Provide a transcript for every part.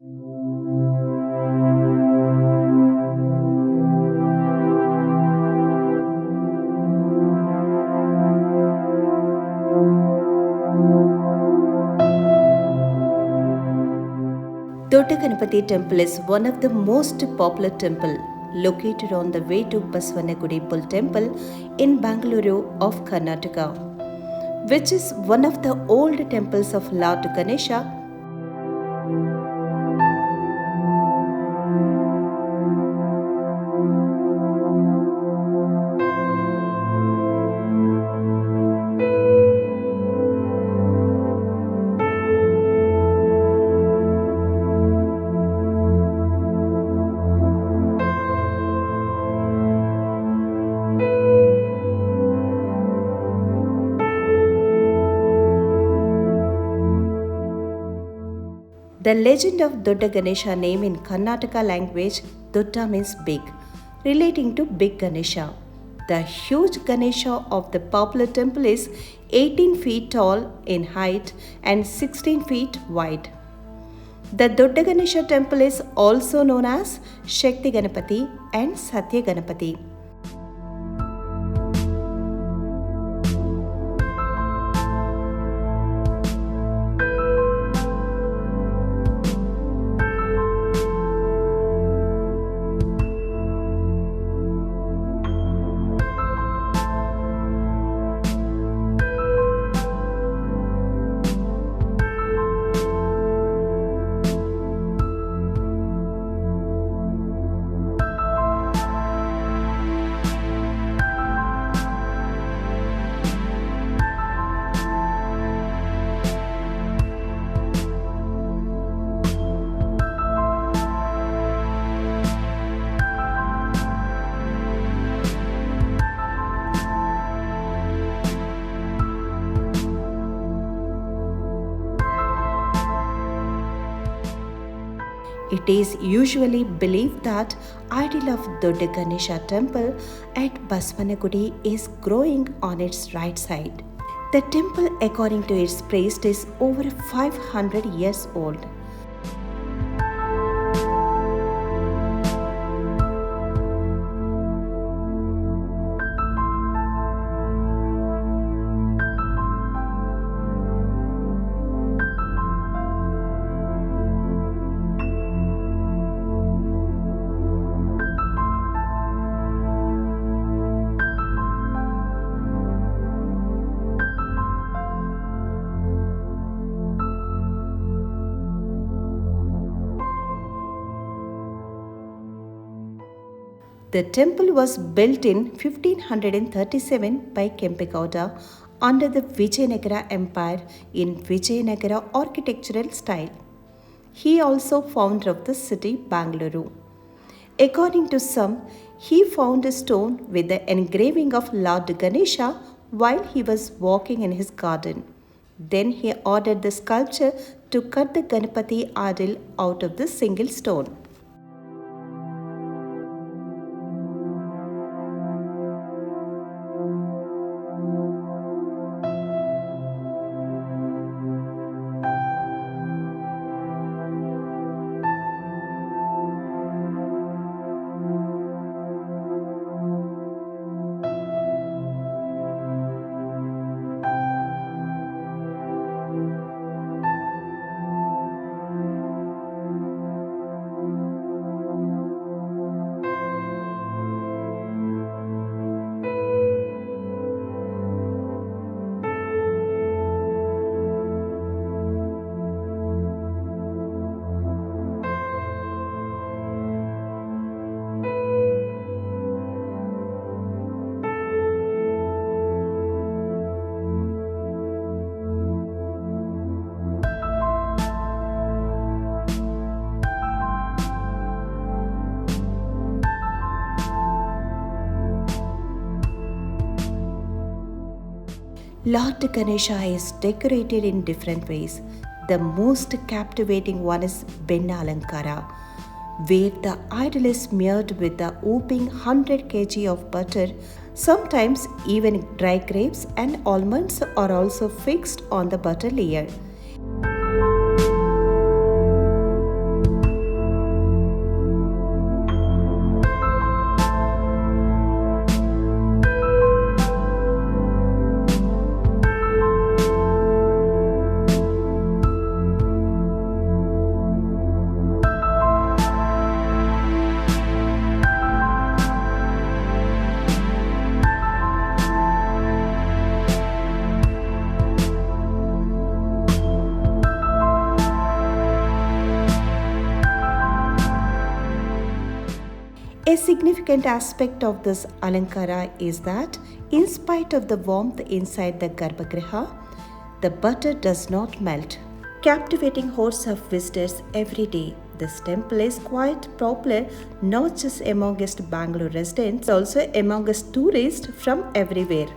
Dodda Ganapati temple is one of the most popular temple located on the way to Basvanagudi Bull temple in Bangalore of Karnataka, which is one of the old temples of Lord Ganesha. The legend of Dodda Ganesha name in Karnataka language, Dodda means big, relating to big Ganesha. The huge Ganesha of the popular temple is 18 feet tall in height and 16 feet wide. The Dodda Ganesha temple is also known as Shakti Ganapati and Satya Ganapati. It is usually believed that idol of Dodda Ganesha temple at Basvanagudi is growing on its right side. The temple, according to its priest, is over 500 years old. The temple was built in 1537 by Kempegowda under the Vijayanagara Empire in Vijayanagara architectural style. He also founder of the city Bangalore. According to some, he found a stone with the engraving of Lord Ganesha while he was walking in his garden. Then he ordered the sculptor to cut the Ganapati idol out of the single stone. Lord Ganesha is decorated in different ways. The most captivating one is Benna Alankara, where the idol is smeared with the whooping 100 kg of butter. Sometimes even dry grapes and almonds are also fixed on the butter layer. A significant aspect of this Alankara is that, in spite of the warmth inside the Garbhagriha, the butter does not melt, captivating hordes of visitors every day. This temple is quite popular not just amongst Bangalore residents, but also amongst tourists from everywhere.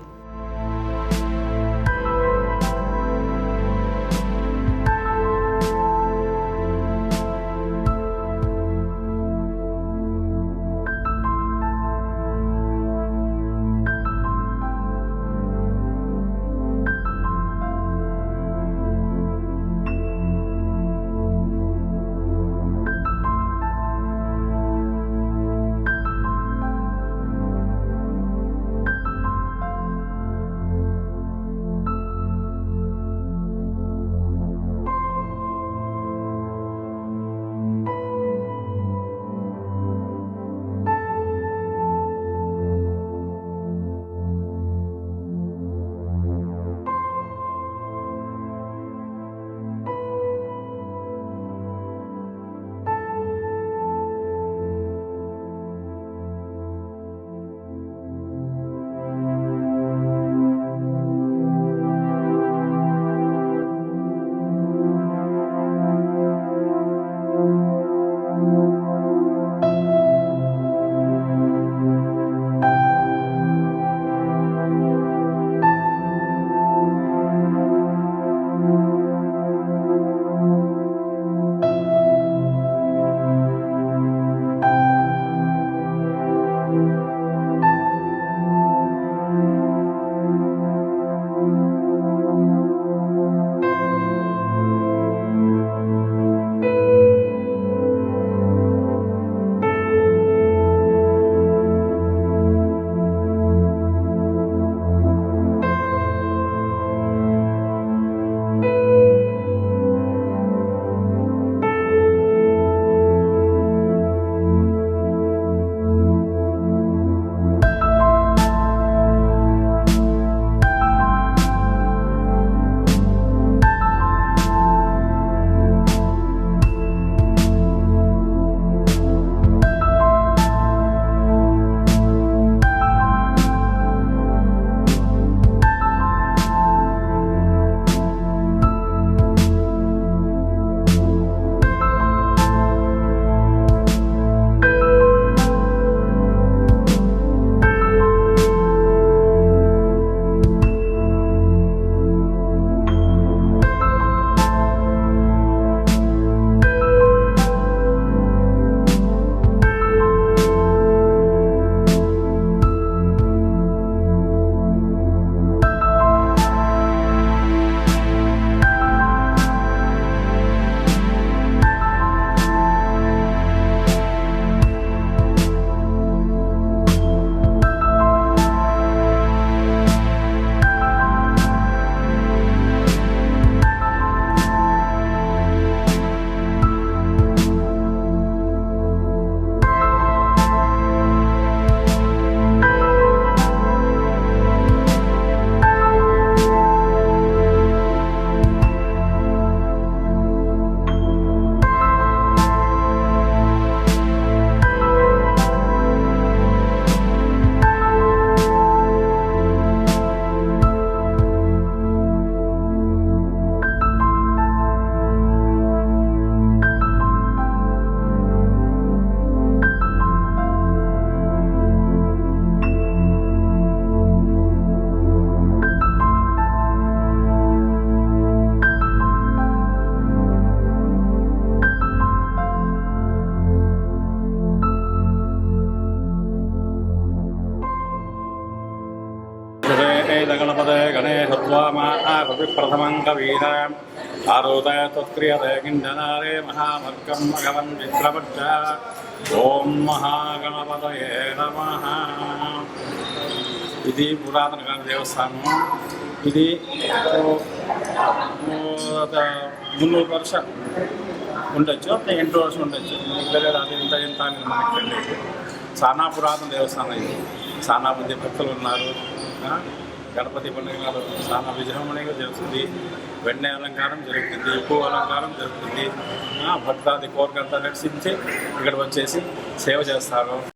गणपते गणेशत्वामा प्रथमं कवीनाम् आरोदय तत्क्रियते किञ्जनारे महामर्कं भगवन् विप्रपच्च ॐ महागणपतये नमः। ఇది పురాతన దేవస్థానం. ఇది 300 ವರ್ಷ ఉండొచ్చు, 8 ವರ್ಷ ఉండొచ్చు. అది ఇంత ఇంత అని మనకి తెలియదు. చాలా పురాతన దేవస్థానం ఇది. చాలా మంది భక్తులు ఉన్నారు. గణపతి పండుగ నాడు చాలా విజృంభణగా జరుగుతుంది. వెన్న అలంకారం జరుగుతుంది, పువ్వు అలంకారం జరుగుతుంది. భక్తాది కోరికంతా దర్శించి ఇక్కడ వచ్చేసి సేవ చేస్తారు.